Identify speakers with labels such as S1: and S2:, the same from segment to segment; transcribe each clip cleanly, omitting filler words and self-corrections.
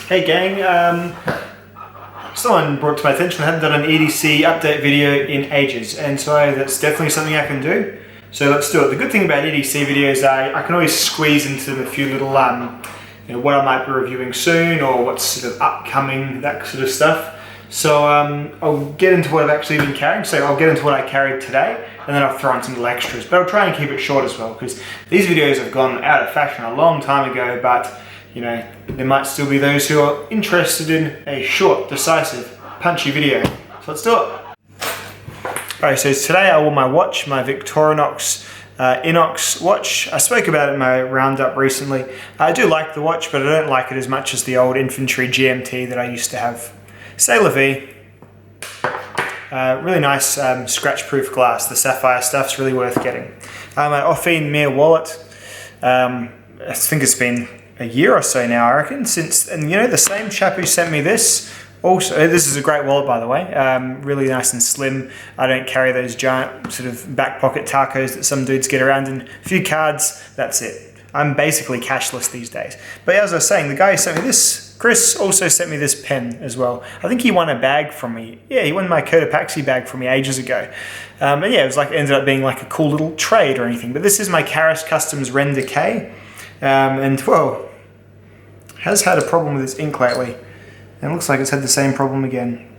S1: Hey gang, someone brought to my attention I haven't done an EDC update video in ages, and so that's definitely something I can do. So let's do it. The good thing about EDC videos is I can always squeeze into them a few little, what I might be reviewing soon or what's sort of upcoming, that sort of stuff. So I'll get into what I've actually been carrying. So I'll get into what I carried today, and then I'll throw in some little extras. But I'll try and keep it short as well, because these videos have gone out of fashion a long time ago, but you know, there might still be those who are interested in a short, decisive, punchy video. So let's do it. Alright, so today I wore my watch, my Victorinox Inox watch. I spoke about it in my roundup recently. I do like the watch, but I don't like it as much as the old Infantry GMT that I used to have. C'est la vie. Really nice scratch-proof glass. The sapphire stuff's really worth getting. My Ofine Mir wallet. I think it's been a year or so now, I reckon, since, and you know, the same chap who sent me this, also, this is a great wallet by the way, really nice and slim. I don't carry those giant sort of back pocket tacos that some dudes get around in. A few cards, that's it. I'm basically cashless these days. But as I was saying, the guy who sent me this, Chris, also sent me this pen as well. I think he won a bag from me. Yeah, he won my Cotopaxi bag from me ages ago. And yeah, it was like, it ended up being like a cool little trade or anything. But this is my Karas Kustoms Ren Decay. And well, has had a problem with its ink lately, and it looks like it's had the same problem again.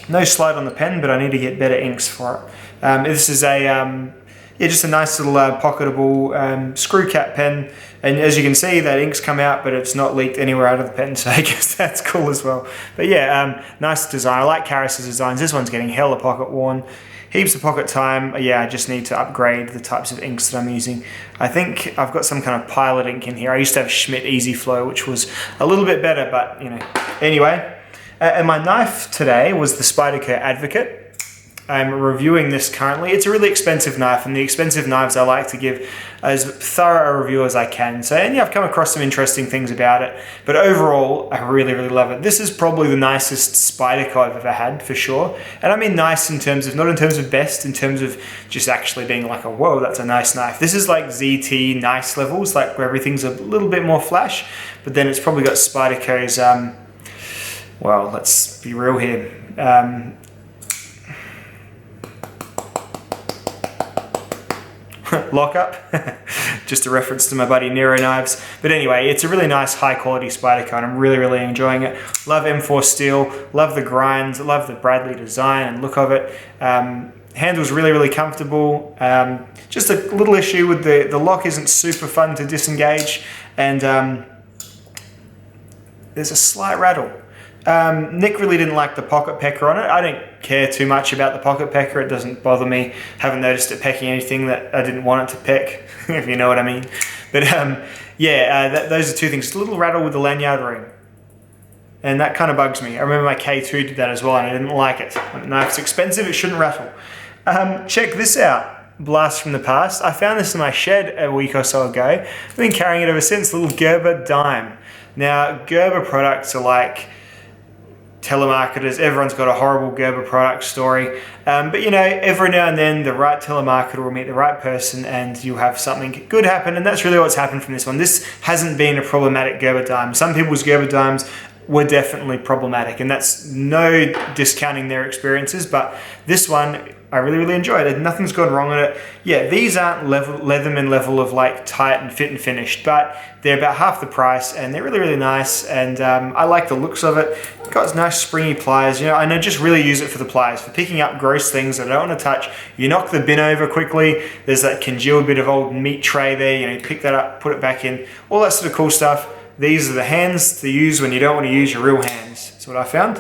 S1: No slide on the pen, but I need to get better inks for it. This is a just a nice little pocketable screw cap pen, and as you can see, that ink's come out, but it's not leaked anywhere out of the pen, so I guess that's cool as well. But yeah, nice design. I like Karas's designs. This one's getting hella pocket worn. Heaps of pocket time. Yeah, I just need to upgrade the types of inks that I'm using. I think I've got some kind of Pilot ink in here. I used to have Schmidt Easy Flow, which was a little bit better, but you know. Anyway, and my knife today was the Spyderco Advocate. I'm reviewing this currently. It's a really expensive knife, and the expensive knives I like to give as thorough a review as I can. So, and yeah, I've come across some interesting things about it, but overall, I really, really love it. This is probably the nicest Spyderco I've ever had, for sure. And I mean nice in terms of, not in terms of best, in terms of just actually being like, whoa, that's a nice knife. This is like ZT nice levels, like where everything's a little bit more flash, but then it's probably got Spyderco's, well, let's be real here. Lockup, just a reference to my buddy Nero Knives. But anyway, it's a really nice high quality Spyderco and I'm really, really enjoying it. Love M4 steel, love the grind, love the Bradley design and look of it. Handle's really, really comfortable. Just a little issue with the lock isn't super fun to disengage, and there's a slight rattle. Nick really didn't like the pocket pecker on it. I don't care too much about the pocket pecker. It doesn't bother me. Haven't noticed it pecking anything that I didn't want it to peck, if you know what I mean. But yeah, those are two things. Just a little rattle with the lanyard ring. And that kind of bugs me. I remember my K2 did that as well and I didn't like it. No, if it's expensive, it shouldn't rattle. Check this out. Blast from the past. I found this in my shed a week or so ago. I've been carrying it ever since. The little Gerber dime. Now, Gerber products are like telemarketers. Everyone's got a horrible Gerber product story, but you know, every now and then the right telemarketer will meet the right person and you'll have something good happen, and that's really what's happened from this one. This hasn't been a problematic Gerber dime. Some people's Gerber dimes were definitely problematic, and that's no discounting their experiences, but this one I really, really enjoyed it. Nothing's gone wrong with it. Yeah, these aren't Leatherman level of like tight and fit and finished, but they're about half the price and they're really, really nice, and I like the looks of it. Got nice springy pliers, you know, and I just really use it for the pliers, for picking up gross things that I don't want to touch. You knock the bin over quickly, there's that congealed bit of old meat tray there, you know, you pick that up, put it back in, all that sort of cool stuff. These are the hands to use when you don't want to use your real hands. That's what I found.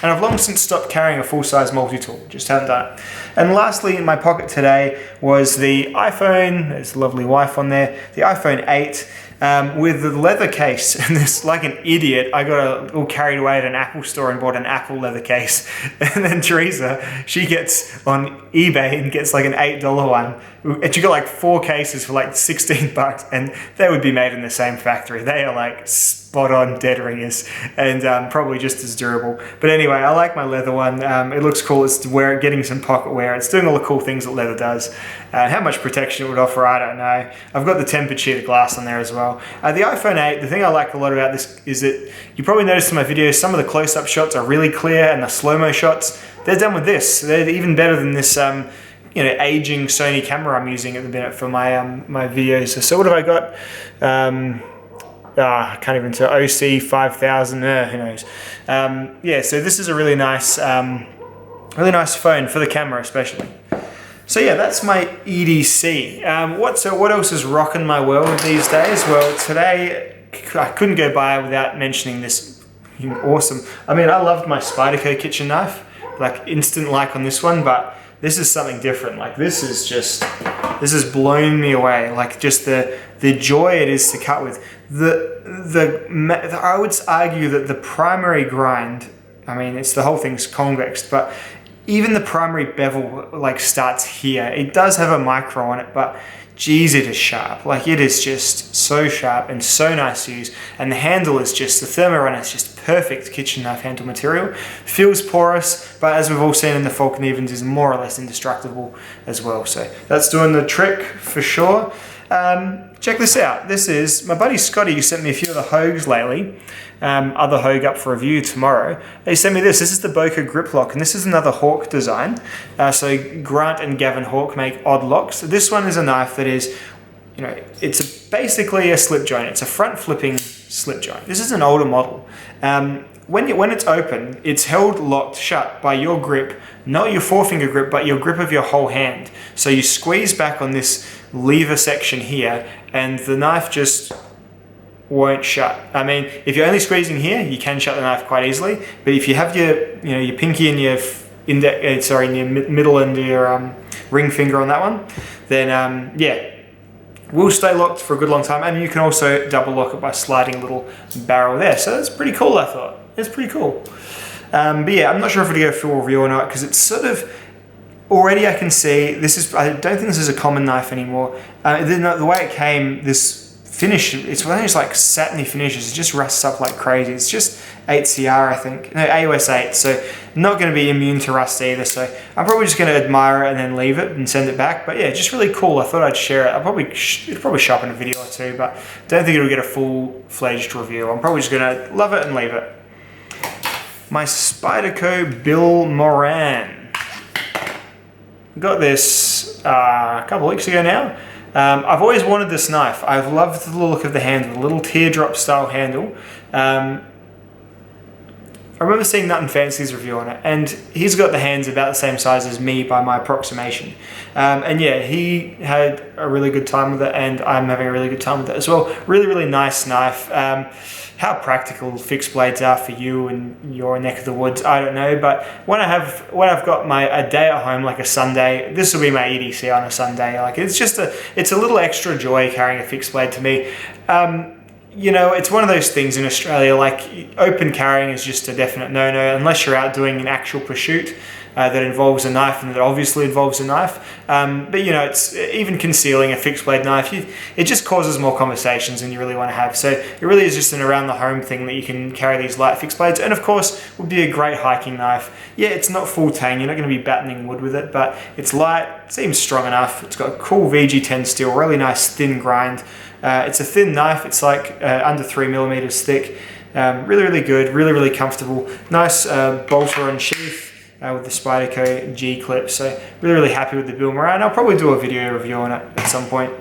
S1: And I've long since stopped carrying a full-size multi-tool, just haven't done it. And lastly, in my pocket today was the iPhone, there's a lovely wife on there, the iPhone 8 with the leather case. And this, like an idiot, I got a little carried away at an Apple store and bought an Apple leather case. And then Teresa, she gets on eBay and gets like an $8 one. And she got like 4 cases for like 16 bucks, and they would be made in the same factory. They are like spot on dead ringers, and probably just as durable. But anyway, I like my leather one. It looks cool. It's getting some pocket wear. It's doing all the cool things that leather does. How much protection it would offer, I don't know. I've got the tempered sheet of glass on there as well. The iPhone 8, the thing I like a lot about this is that you probably noticed in my videos, some of the close-up shots are really clear, and the slow-mo shots, they're done with this. They're even better than this aging Sony camera I'm using at the minute for my my videos. So what have I got? I can't even tell. OC 5000. Who knows? Yeah. So this is a really nice phone for the camera, especially. So yeah, that's my EDC. What else is rocking my world these days? Well, today I couldn't go by without mentioning this awesome. I mean, I loved my Spyderco kitchen knife, like instant like on this one, but this is something different. Like this has blown me away. Like just the joy it is to cut with. I would argue that the primary grind, I mean, it's the whole thing's convex, but even the primary bevel like starts here. It does have a micro on it, but geez, it is sharp. Like it is just so sharp and so nice to use. And the handle is just, the Thermarunner is just perfect kitchen knife handle material. Feels porous, but as we've all seen in the Falcon Evens, is more or less indestructible as well. So that's doing the trick for sure. Check this out. This is my buddy Scotty, who sent me a few of the Hogues lately. Other Hogue up for review tomorrow. He sent me this. This is the Boca Grip Lock, and this is another Hawk design. So Grant and Gavin Hawk make odd locks. This one is a knife that is, it's basically a slip joint. It's a front flipping slip joint. This is an older model. When it's open, it's held locked shut by your grip, not your forefinger grip, but your grip of your whole hand. So you squeeze back on this lever section here, and the knife just won't shut. I mean, if you're only squeezing here, you can shut the knife quite easily. But if you have your pinky and your middle and your ring finger on that one, then will stay locked for a good long time. And you can also double lock it by sliding a little barrel there. So that's pretty cool, I thought. It's pretty cool. But yeah, I'm not sure if it'll go full review or not, because it's sort of, already I can see, I don't think this is a common knife anymore. The way it came, this finish, it's one of those like satiny finishes. It just rusts up like crazy. It's just 8CR, I think. No, AOS 8, so not going to be immune to rust either. So I'm probably just going to admire it and then leave it and send it back. But yeah, just really cool. I thought I'd share it. It'll probably show up in a video or two, but don't think it'll get a full-fledged review. I'm probably just going to love it and leave it. My Spyderco Bill Moran. Got this a couple of weeks ago now. I've always wanted this knife. I've loved the look of the handle, the little teardrop style handle. I remember seeing Nut and Fancy's review on it, and he's got the hands about the same size as me by my approximation. And yeah, he had a really good time with it, and I'm having a really good time with it as well. Really, really nice knife. How practical fixed blades are for you and your neck of the woods, I don't know. But when I've got a day at home, like a Sunday, this will be my EDC on a Sunday. Like it's a little extra joy carrying a fixed blade to me. It's one of those things in Australia, like open carrying is just a definite no-no unless you're out doing an actual pursuit that involves a knife and that obviously involves a knife. But it's even concealing a fixed blade knife, it just causes more conversations than you really want to have. So it really is just an around the home thing that you can carry these light fixed blades, and of course would be a great hiking knife. Yeah, it's not full tang, you're not going to be battening wood with it, but it's light, seems strong enough. It's got a cool VG10 steel, really nice thin grind. It's a thin knife, it's like under 3mm thick. Really, really good, really, really comfortable. Nice bolter and sheath with the Spyderco G-clip. So really, really happy with the Bill Moran. I'll probably do a video review on it at some point.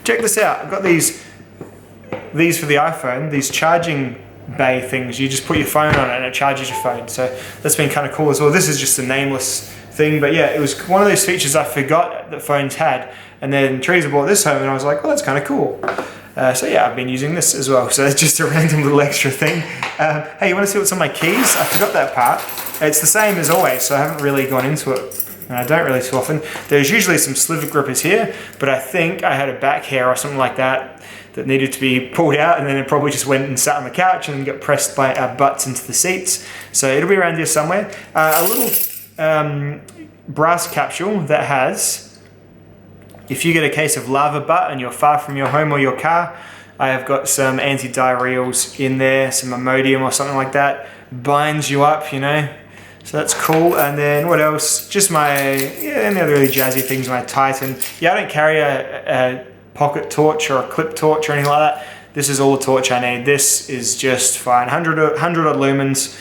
S1: Check this out. I've got these for the iPhone, these charging bay things. You just put your phone on it and it charges your phone. So that's been kind of cool as well. This is just a nameless thing, but yeah, it was one of those features I forgot that phones had. And then Teresa brought this home and I was like, well, that's kind of cool. So yeah, I've been using this as well. So it's just a random little extra thing. Hey, you want to see what's on my keys? I forgot that part. It's the same as always, so I haven't really gone into it. And I don't really too often. There's usually some sliver grippers here, but I think I had a back hair or something like that needed to be pulled out, and then it probably just went and sat on the couch and then got pressed by our butts into the seats. So it'll be around here somewhere. A little brass capsule that has, if you get a case of lava butt and you're far from your home or your car, I have got some antidiarrheals in there, some Imodium or something like that. Binds you up, you know. So that's cool. And then what else? Just my, any other really jazzy things, my Titan. Yeah, I don't carry a pocket torch or a clip torch or anything like that. This is all the torch I need. This is just fine. 100 odd lumens.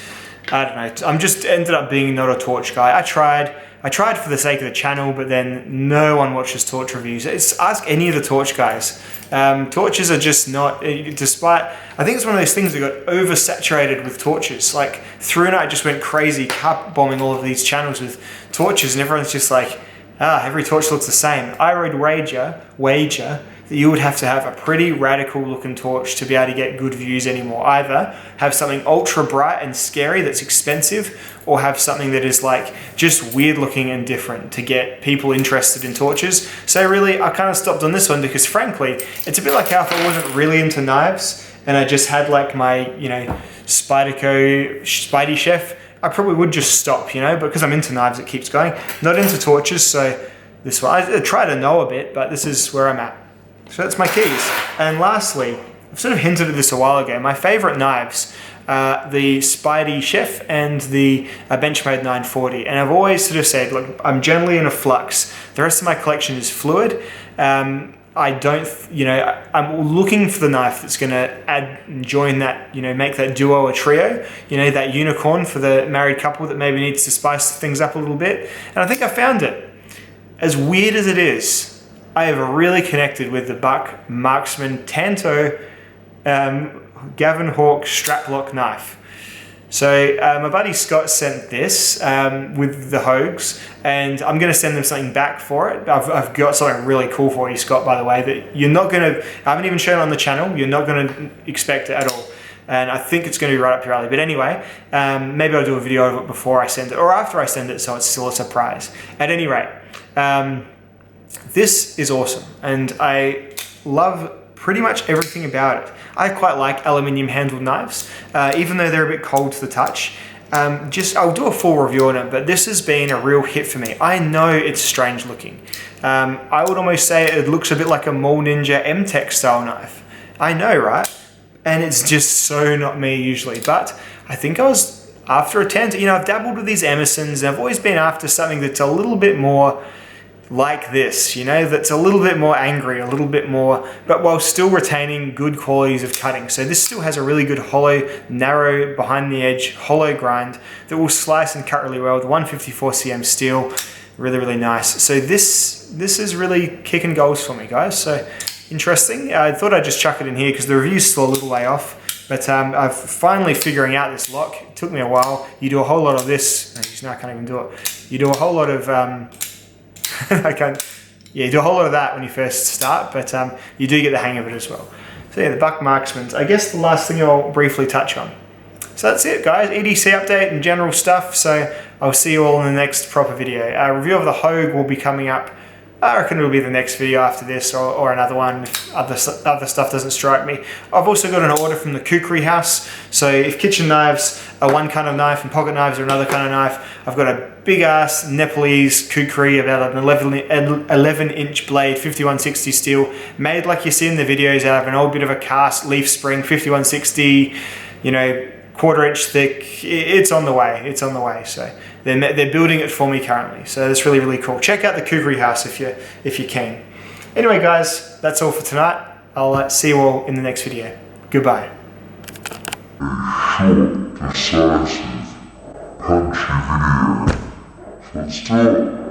S1: I don't know. I'm just ended up being not a torch guy. I tried for the sake of the channel, but then no one watches torch reviews. Ask any of the torch guys. Torches are just not, despite, I think it's one of those things that got oversaturated with torches. Like, ThruNite just went crazy, carpet bombing all of these channels with torches, and everyone's just like, every torch looks the same. I would wager that you would have to have a pretty radical looking torch to be able to get good views anymore. Either have something ultra bright and scary that's expensive, or have something that is like just weird looking and different to get people interested in torches. So really, I kind of stopped on this one because frankly, it's a bit like how if I wasn't really into knives and I just had like my, you know, Spidey Chef, I probably would just stop, you know, but because I'm into knives, it keeps going. Not into torches, so this one, I try to know a bit, but this is where I'm at. So that's my keys. And lastly, I've sort of hinted at this a while ago, my favorite knives, the Spidey Chef and the Benchmade 940. And I've always sort of said, look, I'm generally in a flux. The rest of my collection is fluid. I don't, you know, I'm looking for the knife that's going to add and join that, you know, make that duo a trio, you know, that unicorn for the married couple that maybe needs to spice things up a little bit. And I think I found it. As weird as it is, I have really connected with the Buck Marksman Tanto Gavin Hawk strap lock knife. So my buddy Scott sent this with the Hogues, and I'm going to send them something back for it. I've got something really cool for you, Scott, by the way, that you're not going to, I haven't even shown it on the channel, you're not going to expect it at all. And I think it's going to be right up your alley. But anyway, maybe I'll do a video of it before I send it, or after I send it, so it's still a surprise. At any rate, this is awesome, and I love pretty much everything about it. I quite like aluminium handled knives, even though they're a bit cold to the touch. I'll do a full review on it, but this has been a real hit for me. I know it's strange looking. I would almost say it looks a bit like a Mall Ninja M-Tech style knife. I know, right? And it's just so not me usually, but I think I was after a Tanto. You know, I've dabbled with these Emersons, and I've always been after something that's a little bit more like this, you know, that's a little bit more angry, a little bit more, but while still retaining good qualities of cutting. So this still has a really good hollow, narrow, behind the edge, hollow grind that will slice and cut really well. The 154 cm steel, really, really nice. So this is really kicking goals for me, guys. So interesting. I thought I'd just chuck it in here because the review's still a little way off, but I'm finally figuring out this lock. It took me a while. You do a whole lot of this. Now I can't even do it. You do a whole lot of, you do a whole lot of that when you first start, but you do get the hang of it as well. So yeah, the Buck Marksman's, I guess the last thing I'll briefly touch on. So that's it, guys, EDC update and general stuff. So I'll see you all in the next proper video. A review of the Hogue will be coming up. I reckon it'll be the next video after this, or another one if other stuff doesn't strike me. I've also got an order from the Kukri house. So if kitchen knives are one kind of knife and pocket knives are another kind of knife, I've got a big ass Nepalese Kukri, about an 11-inch blade, 5160 steel, made like you see in the videos out of an old bit of a cast leaf spring, 5160, you know, 1/4 inch thick. It's on the way. It's on the way. So they're building it for me currently. So that's really, really cool. Check out the Kukri house if you can. Anyway, guys, that's all for tonight. I'll see you all in the next video. Goodbye.
S2: A short, decisive, punchy video. So let's do it.